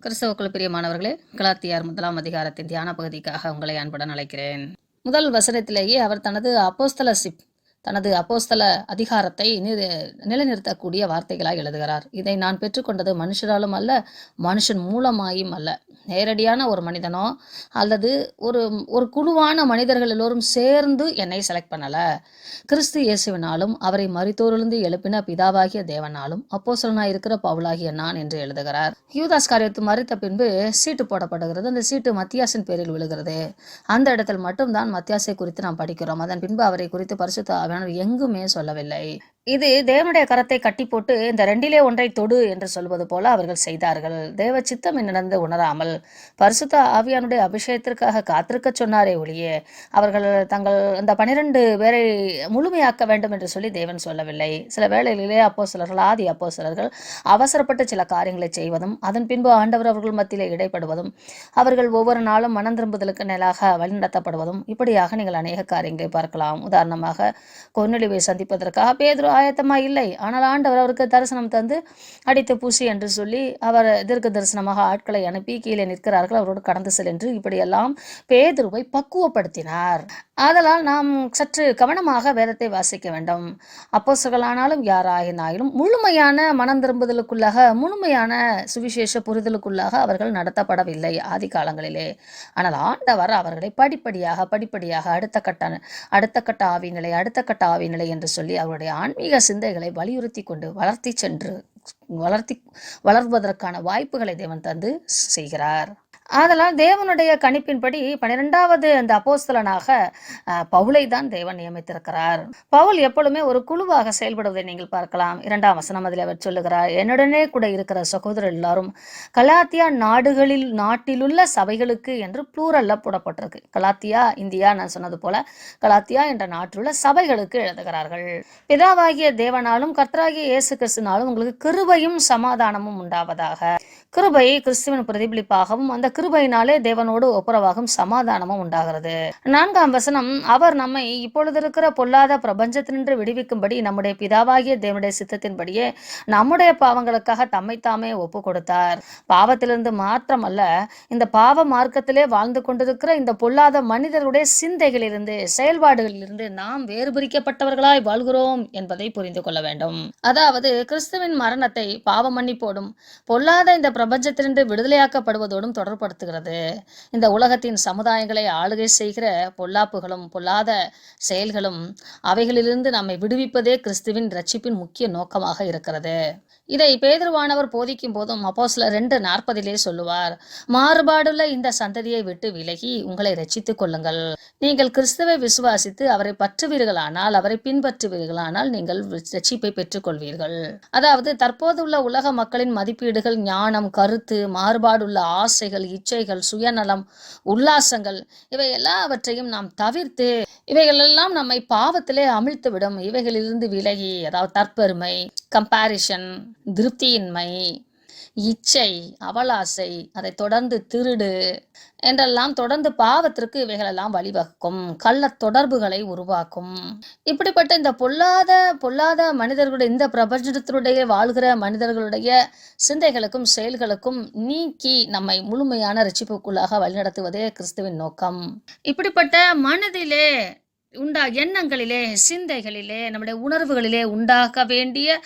கிறிஸ்தவுக்குள் பிரியமானவர்களே, கலாத்தியார் 1ஆம் அதிகாரத்தின் தியான பகுதிக்காக உங்களை அன்புடன் அழைக்கிறேன். முதல் வசனத்திலேயே அவர் தனது அப்போஸ்தல அதிகாரத்தை நிலைநிறுத்தக்கூடிய வார்த்தைகளாய் எழுதுகிறார். இதை நான் பெற்றுக்கொண்டது மனுஷராலும் அல்ல, மனுஷன் மூலமாயும் அல்ல. நேரடியான ஒரு மனிதனோ அல்லது ஒரு ஒரு குழுவான மனிதர்கள் எல்லோரும் சேர்ந்து என்னை செலக்ட் பண்ணல. கிறிஸ்து இயேசுவினாலும் அவரை மரித்தோரிலிருந்து எழுப்பின பிதாவாகிய தேவனாலும் அப்போஸ்தலனாய் இருக்கிற பவுலாகிய நான் என்று எழுதுகிறார். யூதாஸ் காரியத்து மரித்த பின்பு சீட்டு போடப்படுகிறது. அந்த சீட்டு மத்தியாசின் பேரில் விழுகிறது. அந்த இடத்தில் மட்டும்தான் மத்தியாசை குறித்து நாம் படிக்கிறோம். அதன் பின்பு அவரை குறித்து பரிசுத்த ஆவியானவர் எங்குமே சொல்லவில்லை. இது தேவனுடைய கரத்தை கட்டி போட்டு இந்த ரெண்டிலே ஒன்றை தொடு என்று சொல்வது போல அவர்கள் செய்தார்கள். தேவ சித்தம் நடந்து உணராமல் பரிசுத்த ஆவியானுடைய அபிஷேகத்திற்காக காத்திருக்க சொன்னாரே ஒழிய அவர்கள் தங்கள் அந்த 12 பேரை முழுமையாக்க வேண்டும் என்று சொல்லி தேவன் சொல்லவில்லை. சில வேளைகளிலே ஆதி அப்போஸ்தலர்கள் அவசரப்பட்டு சில காரியங்களை செய்வதும் அதன் பின்பு ஆண்டவர் அவர்கள் மத்தியிலே இடைப்படுவதும் அவர்கள் ஒவ்வொரு நாளும் மனம் திரும்புதலுக்கு நேராக வழிநடத்தப்படுவதும் இப்படியாக நீங்கள் அநேக காரியங்களை பார்க்கலாம். உதாரணமாக கொர்நேலியுவை சந்திப்பதற்காக பேதுரு ஆயத்தமா இல்லை. ஆனால் ஆண்டவர் அவருக்கு தரிசனம் தந்து அடித்து பூசி என்று சொல்லி அவர் தீர்க்க தரிசனமாக ஆட்களை அனுப்பி கீழே நிற்கிறார்கள், அவரோடு கடந்து செல் என்று இப்படியெல்லாம் பேதுருவை பக்குவப்படுத்தினார். ஆதலால் நாம் சற்று கவனமாக வேதத்தை வாசிக்க வேண்டும். அப்போஸ்தலர்களானாலும் யாராயினாலும் முழுமையான மனம் திரும்புதலுக்குள்ளாக முழுமையான சுவிசேஷ புரிதலுக்குள்ளாக அவர்கள் நடத்தப்படவில்லை ஆதி காலங்களிலே. ஆனால் ஆண்டவர் அவர்களை படிப்படியாக அடுத்த கட்ட ஆவிநிலை என்று சொல்லி அவருடைய ஆன்மீக சிந்தைகளை வலியுறுத்தி கொண்டு வளர்வதற்கான வாய்ப்புகளை தேவன் தந்து செய்கிறார். ஆதலால் தேவனுடைய கணிப்பின்படி 12வது அந்த அப்போஸ்தலனாக பவுலை தான் தேவன் நியமித்திருக்கிறார். பவுல் எப்பொழுதுமே ஒரு குழுவாக செயல்படுவதை நீங்கள் பார்க்கலாம். 2ஆம் வசனம் அதில் அவர் சொல்லுகிறார், என்னுடனே கூட இருக்கிற சகோதரர் எல்லாரும் கலாத்தியா நாட்டிலுள்ள சபைகளுக்கு என்று ப்ளூரல்ல போடப்பட்டிருக்கு. கலாத்தியா இந்தியா நான் சொன்னது போல கலாத்தியா என்ற நாட்டிலுள்ள சபைகளுக்கு எழுதுகிறார்கள். பிதாவாகிய தேவனாலும் கர்த்தராகிய இயேசு கிறிஸ்துவினாலும் உங்களுக்கு கிருபையும் சமாதானமும் உண்டாவதாக. கிருபை கிறிஸ்துவின் பிரதிபலிப்பாகவும் அந்த கிருபையினாலே தேவனோடு ஒப்புரவாகும் சமாதானமும் உண்டாகிறது. 4ஆம் வசனம், அவர் நம்மை இப்பொழுது இருக்கிற பொல்லாத பிரபஞ்சத்தினின்று விடுவிக்கும்படி நம்முடைய பிதாவாகிய தேவனுடைய சித்தத்தின்படியே நம்முடைய பாவங்களுக்காக தம்மைத்தாமே ஒப்பு கொடுத்தார். பாவத்திலிருந்து மாத்திரமல்ல, இந்த பாவ மார்க்கத்திலே வாழ்ந்து கொண்டிருக்கிற இந்த பொல்லாத மனிதர்களுடைய சிந்தைகளிலிருந்து செயல்பாடுகளிலிருந்து நாம் வேறுபிரிக்கப்பட்டவர்களாய் வாழ்கிறோம் என்பதை புரிந்து கொள்ள வேண்டும். அதாவது கிறிஸ்துவின் மரணத்தை பாவ மன்னிப்போடும் பொல்லாத இந்த பிரபஞ்சத்திலிருந்து விடுதலையாக்கப்படுவதோடும் தொடர்படுத்துகிறது. இந்த உலகத்தின் சமுதாயங்களை ஆளுகை செய்கிற பொல்லாப்புகளும் பொல்லாத செயல்களும் அவைகளிலிருந்து நம்மை விடுவிப்பதே கிறிஸ்துவின் ரட்சிப்பின் முக்கிய நோக்கமாக இருக்கிறது. இதை பேதுருவானவர் போதிக்கும் போதும் அப்போஸ்தலர் 2:40 சொல்லுவார், மாறுபாடுள்ள இந்த சந்ததியை விட்டு விலகி உங்களை ரட்சித்துக் கொள்ளுங்கள். நீங்கள் கிறிஸ்துவை விசுவாசித்து அவரை பற்றுவீர்களானால், அவரை பின்பற்றுவீர்களானால் நீங்கள் ரட்சிப்பை பெற்றுக்கொள்வீர்கள். அதாவது தற்போதுள்ள உலக மக்களின் மதிப்பீடுகள், ஞானம், கருத்து, மாறுபாடுள்ள ஆசைகள், இச்சைகள், சுயநலம், உல்லாசங்கள் இவை எல்லாவற்றையும் நாம் தவிர்த்து இவைகளெல்லாம் நம்மை பாவத்திலே அமிழ்த்துவிடும். இவைகளிலிருந்து விலகி, அதாவது தற்பெருமை, கம்பாரிஷன், திருப்தியின்மை, இச்சை, அவலாசை, அதை தொடர்ந்து திருடு என்றெல்லாம் தொடர்ந்து பாவத்திற்கு இவைகளெல்லாம் வழிவகுக்கும், கள்ள தொடர்புகளை உருவாக்கும். இப்படிப்பட்ட இந்த பொல்லாத மனிதர்களுடைய இந்த பிரபஞ்சத்தினுடைய வாழ்கிற மனிதர்களுடைய சிந்தைகளுக்கும் செயல்களுக்கும் நீக்கி நம்மை முழுமையான ரட்சிப்புக்குள்ளாக வழிநடத்துவதே கிறிஸ்துவின் நோக்கம். இப்படிப்பட்ட மனதிலே எண்ணங்களிலே, சிந்தைகளிலே, நம்முடைய உணர்வுகளிலே உண்டாக வேண்டிய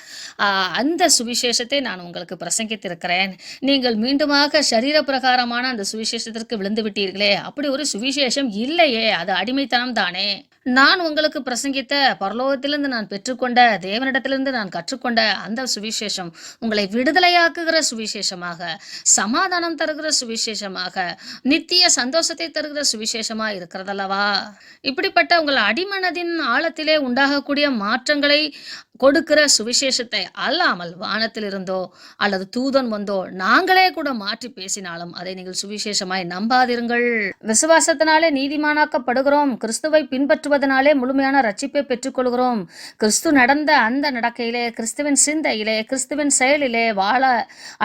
அந்த சுவிசேஷத்தை நான் உங்களுக்கு பிரசங்கித்திருக்கிறேன். நீங்கள் மீண்டுமாக சரீர பிரகாரமான அந்த சுவிசேஷத்திற்கு விழுந்து விட்டீர்களே, அப்படி ஒரு சுவிசேஷம் இல்லையே, அது அடிமைத்தனம் தானே. நான் உங்களுக்கு பிரசங்கித்த பரலோகத்திலிருந்து நான் பெற்றுக்கொண்ட தேவனிடத்திலிருந்து நான் கற்றுக்கொண்ட அந்த சுவிசேஷம் உங்களை விடுதலையாக்குகிற சுவிசேஷமாக, சமாதானம் தருகிற சுவிசேஷமாக, நித்திய சந்தோஷத்தை தருகிற சுவிசேஷமாக இருக்கிறதல்லவா. இப்படிப்பட்ட உங்கள் அடிமனதின் ஆழத்திலே உண்டாகக்கூடிய மாற்றங்களை கொடுக்கிற சுவிசேஷத்தை அல்லாமல் வானத்தில் இருந்தோ அல்லது தூதன் வந்தோ நாங்களே கூட மாற்றி பேசினாலும் அதை நீங்கள் சுவிசேஷமாய் நம்பாதிருங்கள். விசுவாசத்தினாலே நீதிமானாக்கப்படுகிறோம், கிறிஸ்துவை பின்பற்றுவதனாலே முழுமையான ரட்சிப்பை பெற்றுக்கொள்கிறோம். கிறிஸ்து நடந்த அந்த நடக்கையிலே, கிறிஸ்துவின் சிந்தையிலே, கிறிஸ்துவின் செயலிலே வாழ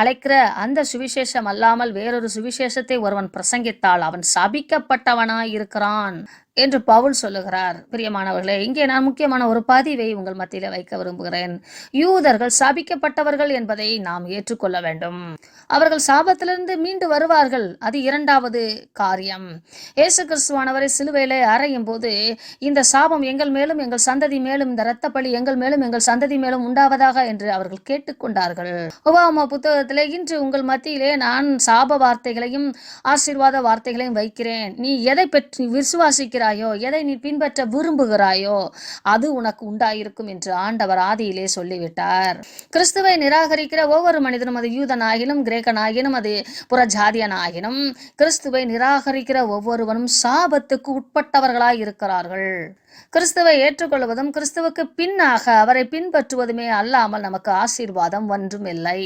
அழைக்கிற அந்த சுவிசேஷம் அல்லாமல் வேறொரு சுவிசேஷத்தை ஒருவன் பிரசங்கித்தால் அவன் சபிக்கப்பட்டவனாய் இருக்கிறான் என்று பவுல் சொல்லுகிறார். பிரியமானவர்களே, இங்கே நான் முக்கியமான ஒரு பதிவை உங்கள் மத்தியில வைக்க விரும்புகிறேன். யூதர்கள் சபிக்கப்பட்டவர்கள் என்பதை நாம் ஏற்றுக்கொள்ள வேண்டும். அவர்கள் சாபத்திலிருந்து மீண்டு வருவார்கள். அது இரண்டாவது காரியம். இயேசு கிறிஸ்துவானவரை சிலுவையிலே அறையும் போது இந்த சாபம் எங்கள் மேலும் எங்கள் சந்ததி மேலும், இந்த இரத்த பழி எங்கள் மேலும் எங்கள் சந்ததி மேலும் உண்டாவதாக என்று அவர்கள் கேட்டுக்கொண்டார்கள். உபாகம புத்தகத்திலே, இன்று உங்கள் மத்தியிலே நான் சாப வார்த்தைகளையும் ஆசீர்வாத வார்த்தைகளையும் வைக்கிறேன். நீ எதை பற்றி விசுவாசிக்கிறாயோ, எதை நீ பின்பற்ற விரும்புகிறாயோ அது உனக்கு உண்டாயிருக்கும் என்று ஆண்டவர் ஆதியிலே சொல்லிவிட்டார். கிறிஸ்துவை நிராகரிக்கிற ஒவ்வொரு மனிதனும், அது யூதனாகிலும் கிரேக்கனாகினும் அது புறஜாதியனாகினும், கிறிஸ்துவை நிராகரிக்கிற ஒவ்வொருவனும் சாபத்துக்கு உட்பட்டவர்களாய் இருக்கிறார்கள். கிறிஸ்துவை ஏற்றுக்கொள்வதும் கிறிஸ்துவுக்கு பின்னாக அவரை பின்பற்றுவதுமே அல்லாமல் நமக்கு ஆசீர்வாதம் ஒன்றும் இல்லை.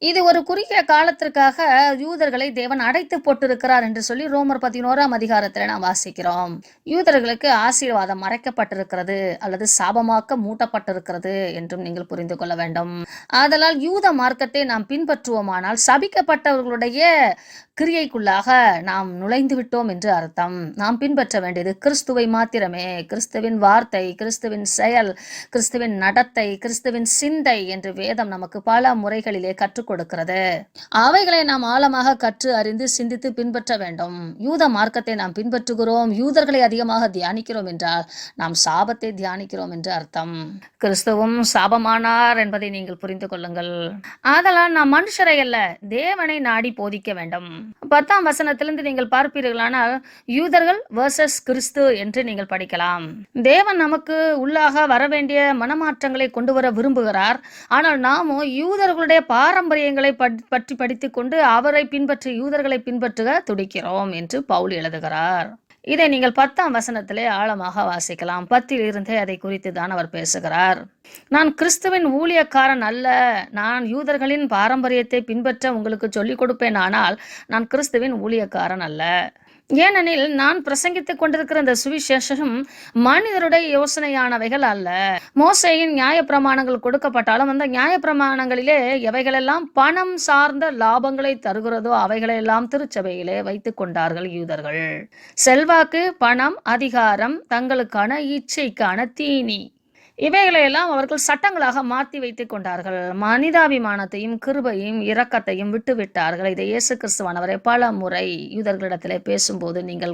இது ஒரு குறுகிய காலத்திற்காக யூதர்களை தேவன் அடைத்து போட்டிருக்கிறார் என்று சொல்லி ரோமர் 11ஆம் அதிகாரத்தில் நாம் வாசிக்கிறோம். யூதர்களுக்கு ஆசீர்வாதம் மறைக்கப்பட்டிருக்கிறது அல்லது சாபமாக்க மூட்டப்பட்டிருக்கிறது என்றும் நீங்கள் புரிந்து கொள்ள வேண்டும். ஆதலால் யூத மார்க்கத்தை நாம் பின்பற்றுவோமானால் சபிக்கப்பட்டவர்களுடைய கிரியைக்குள்ளாக நாம் நுழைந்து விட்டோம் என்று அர்த்தம். நாம் பின்பற்ற வேண்டியது கிறிஸ்துவை மாத்திரமே. கிறிஸ்துவின் வார்த்தை, கிறிஸ்துவின் செயல், கிறிஸ்துவின் நடத்தை, கிறிஸ்துவின் சிந்தை என்று வேதம் நமக்கு பல முறைகளிலே கற்றுக் கொடுக்கிறது. அவைகளை நாம் ஆழமாக கற்று அறிந்து சிந்தித்து பின்பற்ற வேண்டும். யூத மார்க்கத்தை நாம் பின்பற்றுகிறோம், யூதர்களை அதிகமாக தியானிக்கிறோம் என்றால் நாம் சாபத்தை தியானிக்கிறோம் என்று அர்த்தம். கிறிஸ்துவும் சாபமானார் என்பதை நீங்கள் புரிந்து கொள்ளுங்கள். ஆதலால் நாம் மனுஷரை அல்ல, தேவனை நாடி போதிக்க வேண்டும். 10ஆம் வசனத்திலிருந்து நீங்கள் பார்ப்பீர்களானால் யூதர்கள் வர்சஸ் கிறிஸ்து என்று நீங்கள் படிக்கலாம். தேவன் நமக்கு உள்ளாக வரவேண்டிய மனமாற்றங்களை கொண்டு வர விரும்புகிறார். ஆனால் நாமோ யூதர்களுடைய பாரம்பரியங்களை பற்றி படித்துக் கொண்டு அவரை பின்பற்றி யூதர்களை பின்பற்றுக துடிக்கிறோம் என்று பவுல் எழுதுகிறார். இதை நீங்கள் 10ஆம் வசனத்திலே ஆழமாக வாசிக்கலாம். 10 இருந்தே அதை குறித்து தான் அவர் பேசுகிறார். நான் கிறிஸ்துவின் ஊழியக்காரன் அல்ல, நான் யூதர்களின் பாரம்பரியத்தை பின்பற்ற உங்களுக்கு சொல்லிக் கொடுப்பேன், ஆனால் நான் கிறிஸ்துவின் ஊழியக்காரன் அல்ல. ஏனெனில் நான் பிரசங்கித்துக் கொண்டிருக்கிற இந்த சுவிசேஷம் மனிதருடைய யோசனையானவைகள் அல்ல. மோசேயின் நியாயப்பிரமாணங்கள் கொடுக்கப்பட்டாலும் அந்த நியாயப்பிரமாணங்களிலே எவைகளெல்லாம் பணம் சார்ந்த லாபங்களை தருகிறதோ அவைகளெல்லாம் திருச்சபையிலே வைத்துக் கொண்டார்கள் யூதர்கள். செல்வாக்கு, பணம், அதிகாரம், தங்களுக்கான இச்சைக்கான தீனி, இவைகளையெல்லாம் அவர்கள் சட்டங்களாக மாற்றி வைத்துக் கொண்டார்கள். மனிதாபிமானத்தையும் கிருபையும் இரக்கத்தையும் விட்டு விட்டார்கள். இதை இயேசு கிறிஸ்துவானவரை பல முறை யூதர்களிடத்திலே பேசும்போது நீங்கள்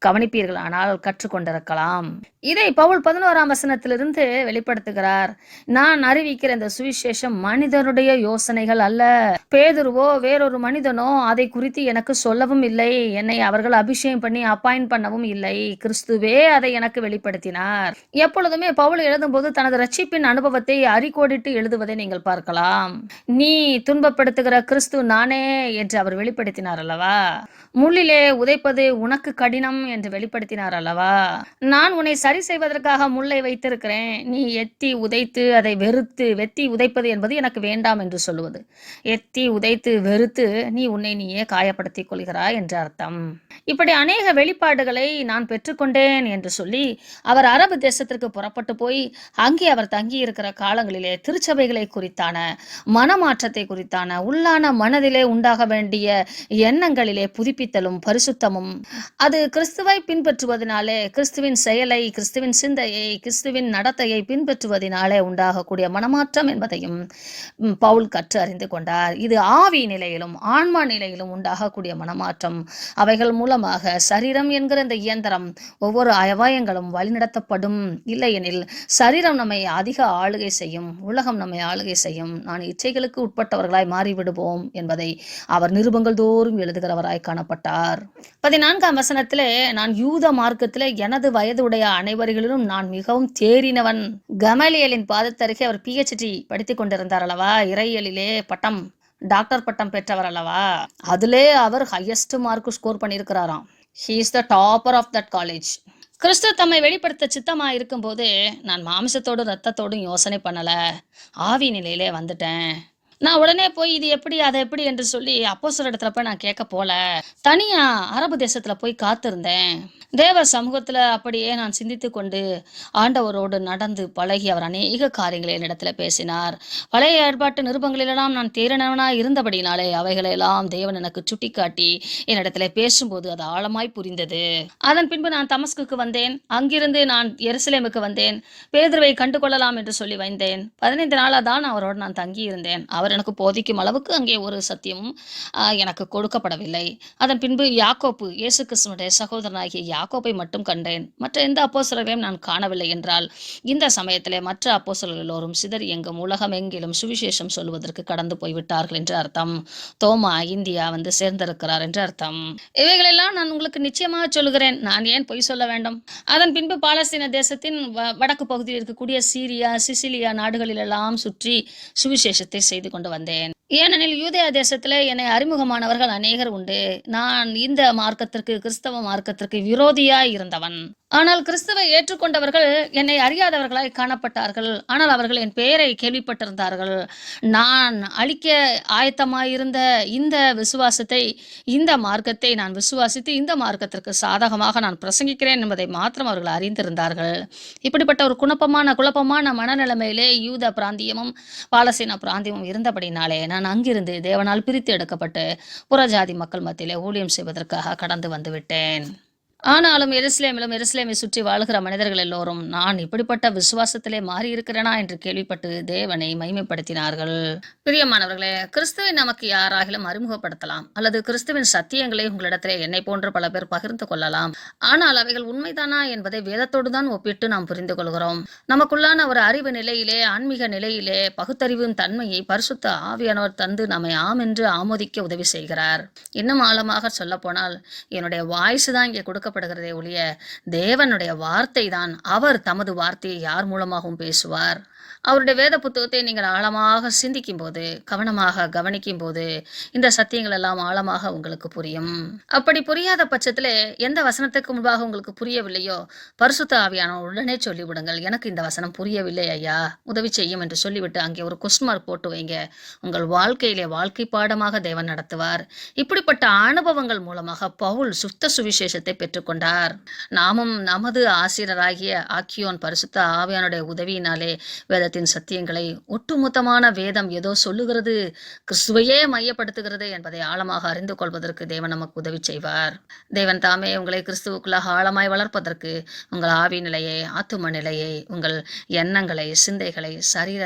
கவனிப்பீர்களானால் கற்றுக்கொண்டிருக்கலாம். இதை பவுல் 11ஆம் வசனத்திலிருந்து வெளிப்படுத்துகிறார். நான் அறிவிக்கிற இந்த சுவிசேஷம் மனிதனுடைய யோசனைகள் அல்ல. பேதுருவோ வேறொரு மனிதனோ அதை குறித்து எனக்கு சொல்லவும் இல்லை. என்னை அவர்கள் அபிஷேகம் பண்ணி அப்பாயிண்ட் பண்ணவும் இல்லை. கிறிஸ்துவே அதை எனக்கு வெளிப்படுத்தினார். எப்பொழுதுமே பவுல் எழுதும்போது தனது ரட்சிப்பின் அனுபவத்தை அரிக்கோடிட்டு எழுதுவதை நீங்கள் பார்க்கலாம். நீ துன்பப்படுத்துகிற கிறிஸ்து நானே என்று அவர் வெளிப்படுத்தினார் அல்லவா. முள்ளிலே உதைப்பது உனக்கு கடினம் என்று வெளிப்படுத்தினார் அல்லவா. நான் உன்னை சரி செய்வதற்காக முள்ளை வைத்திருக்கிறேன். நீ எத்தி உதைத்து அதை வெறுத்து, வெத்தி உதைப்பது என்பது எனக்கு வேண்டாம் என்று சொல்லுவது. எத்தி உதைத்து வெறுத்து நீ உன்னை நீயே காயப்படுத்திக் கொள்கிறாய் என்று அர்த்தம். இப்படி அநேக வெளிப்பாடுகளை நான் பெற்றுக்கொண்டேன் என்று சொல்லி அவர் அரபு தேசத்திற்கு புறப்பட்டு போய் அங்கே அவர் தங்கி இருக்கிற காலங்களிலே திருச்சபைகளை குறித்தான மனமாற்றத்தை குறித்தான உள்ளான மனதிலே உண்டாக வேண்டிய எண்ணங்களிலே புதுப்பித்தலும் பரிசுத்தமும், அது கிறிஸ்துவை பின்பற்றுவதனாலே, கிறிஸ்துவின் செயலை, கிறிஸ்துவின் சிந்தையை, கிறிஸ்துவின் நடத்தையை பின்பற்றுவதனாலே உண்டாகக்கூடிய மனமாற்றம் என்பதையும் பவுல் கற்று அறிந்து கொண்டார். இது ஆவி நிலையிலும் ஆன்மா நிலையிலும் உண்டாகக்கூடிய மனமாற்றம். அவைகள் மூலமாக சரீரம் என்கிற இந்த இயந்திரம் ஒவ்வொரு அவயங்களும் வழிநடத்தப்படும். இல்லையெனில் சரீரம் நம்மை அதிக ஆளுகை செய்யும், உலகம் நம்மை ஆளுகை செய்யும், நான் இச்சைகளுக்கு உட்பட்டவர்களாய் மாறிவிடுவோம் என்பதை அவர் நிருபங்கள் தோறும் எழுதுகிறவராய் காணப்பட்டார். 14ஆம் வசனத்திலே, நான் யூத மார்க்கத்திலே எனது வயது உடைய அனைவரிலும் நான் மிகவும் தேறினவன். கமலியலின் பாதத்தருகே அவர் PhD படித்துக் கொண்டிருந்தார் அல்லவா. இறையியலிலே பட்டம், டாக்டர் பட்டம் பெற்றவர் அல்லவா. அதிலே அவர் ஹையஸ்ட் மார்க் ஸ்கோர் பண்ணியிருக்கிறாராம். He is the topper of that college. கிறிஸ்து தம்மை வெளிப்படுத்த சித்தமா இருக்கும்போது நான் மாம்சத்தோடும் ரத்தத்தோடும் யோசனை பண்ணல, ஆவி நிலையிலே வந்துட்டேன். நான் உடனே போய் இது எப்படி, அது எப்படி என்று சொல்லி அப்போஸ்தலரிடத்துல போய் நான் கேட்க போல. தனியா அரபு தேசத்துல போய் காத்திருந்தேன். தேவ சமூகத்துல அப்படியே நான் சிந்தித்துக் கொண்டு ஆண்டவரோடு நடந்து பழகி அவர் அநேக காரியங்களை என்னிடத்துல பேசினார். பழைய ஏற்பாட்டு நிருபங்களிலெல்லாம் நான் தேறினவனாய் இருந்தபடியினாலே அவைகளெல்லாம் தேவன் எனக்கு சுட்டிக்காட்டி என்னிடத்துல பேசும்போது அது ஆழமாய் புரிந்தது. அதன் பின்பு நான் தமஸ்குக்கு வந்தேன். அங்கிருந்து நான் எருசலேமுக்கு வந்தேன். பேதுருவை கண்டு கொள்ளலாம் என்று சொல்லி வந்தேன். 15 நாளா தான் அவரோடு நான் தங்கி இருந்தேன். அவர் எனக்கு போதிக்கும் அளவுக்கு அங்கே ஒரு சத்தியமும் எனக்கு கொடுக்கப்படவில்லை. அதன் பின்பு யாக்கோப்பு, இயேசு கிறிஸ்துவினுடைய சகோதரனாகிய யாக்கோப்பை மட்டும் கண்டேன். மற்ற எந்த அப்போஸ்தலர்களையும் நான் காணவில்லை என்றால், இந்த சமயத்திலே மற்ற அப்போஸ்தலர்கள் எல்லோரும் சிதறி எங்கும் உலகம் எங்கிலும் சுவிசேஷம் சொல்வதற்கு கடந்து போய்விட்டார்கள் என்று அர்த்தம். தோமா இந்தியா வந்து சேர்ந்திருக்கிறார் என்று அர்த்தம். இவைகளெல்லாம் நான் உங்களுக்கு நிச்சயமாக சொல்லுகிறேன். நான் ஏன் பொய் சொல்ல வேண்டும்? அதன் பின்பு பாலஸ்தீன தேசத்தின் வடக்கு பகுதியில் இருக்கக்கூடிய சீரியா, சிசிலியா நாடுகளிலெல்லாம் சுற்றி சுவிசேஷத்தை செய்து கொண்டு வந்தேன். ஏனெனில் யூதேயா தேசத்துல என்னை அறிமுகமானவர்கள் அநேகர் உண்டு. நான் இந்த மார்க்கத்திற்கு, கிறிஸ்தவ மார்க்கத்திற்கு விரோதியாய் இருந்தவன். ஆனால் கிறிஸ்துவை ஏற்றுக்கொண்டவர்கள் என்னை அறியாதவர்களாய் காணப்பட்டார்கள். ஆனால் அவர்கள் என் பெயரை கேள்விப்பட்டிருந்தார்கள். நான் அழிக்க ஆயத்தமாயிருந்த இந்த விசுவாசத்தை, இந்த மார்க்கத்தை நான் விசுவாசித்து இந்த மார்க்கத்திற்கு சாதகமாக நான் பிரசங்கிக்கிறேன் என்பதை மாத்திரம் அவர்கள் அறிந்திருந்தார்கள். இப்படிப்பட்ட ஒரு குழப்பமான மனநிலைமையிலே யூத பிராந்தியமும் பாலஸ்தீன பிராந்தியமும் இருந்தபடினாலே நான் அங்கிருந்து தேவனால் பிரித்து எடுக்கப்பட்டு புறஜாதி மக்கள் மத்தியிலே ஊழியம் செய்வதற்காக கடந்து வந்து விட்டேன். ஆனாலும் எருசலேமிலும் எருசலேமை சுற்றி வாழ்கிற மனிதர்கள் எல்லோரும் நான் இப்படிப்பட்ட விசுவாசத்திலே மாறியிருக்கிறேனா என்று கேள்விப்பட்டு தேவனை மகிமைப்படுத்தினார்கள். பிரியமானவர்களே, கிறிஸ்துவை நமக்கு யாராகிலும் அறிமுகப்படுத்தலாம், அல்லது கிறிஸ்துவின் சத்தியங்களை உங்களிடத்திலே என்னை போன்ற பல பேர் பகிர்ந்து கொள்ளலாம். ஆனால் அவைகள் உண்மைதானா என்பதை வேதத்தோடு தான் ஒப்பிட்டு நாம் புரிந்து கொள்கிறோம். நமக்குள்ளான ஒரு அறிவு நிலையிலே, ஆன்மீக நிலையிலே பகுத்தறிவின் தன்மையை பரிசுத்த ஆவியானவர் தந்து நம்மை ஆம் என்று ஆமோதிக்க உதவி செய்கிறார். இன்னும் ஆழமாக சொல்ல போனால், என்னுடைய வாய்ஸ் தான் இங்கே கொடுக்கப்படுகிறதே ஒழிய தேவனுடைய வார்த்தை தான். அவர் தமது வார்த்தையை யார் மூலமாகவும் பேசுவார். அவருடைய வேத புத்தகத்தை நீங்கள் ஆழமாக சிந்திக்கும் போது, கவனமாக கவனிக்கும் போது இந்த சத்தியங்கள் எல்லாம் ஆழமாக உங்களுக்கு புரியும். அப்படி புரியாத பட்சத்திலே எந்த வசனத்துக்கு முன்பாக உங்களுக்கு புரியவில்லையோ பரிசுத்த ஆவியானவர் உடனே சொல்லிவிடுங்கள், எனக்கு இந்த வசனம் புரியவில்லை ஐயா, உதவி செய்யும் என்று சொல்லிவிட்டு அங்கே ஒரு கொஸ்டின் மார்க் போட்டு வைங்க. உங்கள் வாழ்க்கையிலே வாழ்க்கை பாடமாக தேவன் நடத்துவார். இப்படிப்பட்ட அனுபவங்கள் மூலமாக பவுல் சுத்த சுவிசேஷத்தை பெற்றுக்கொண்டார். நாமும் நமது ஆசிரியராகிய ஆக்கியோன் பரிசுத்த ஆவியானுடைய உதவியினாலே வேதத்தின் சத்தியங்களை, ஒட்டுமொத்தமான வேதம் ஏதோ சொல்லுகிறது, கிறிஸ்துவையே மையப்படுத்துகிறது என்பதை ஆழமாக அறிந்து கொள்வதற்கு தேவன் நமக்கு உதவி செய்வார். தேவன் தாமே உங்களை கிறிஸ்துவுக்குள்ளாக ஆழமாய் வளர்ப்பதற்கு உங்கள் ஆவி நிலையை, ஆத்தும நிலையை, உங்கள் எண்ணங்களை, சிந்தைகளை, சரீர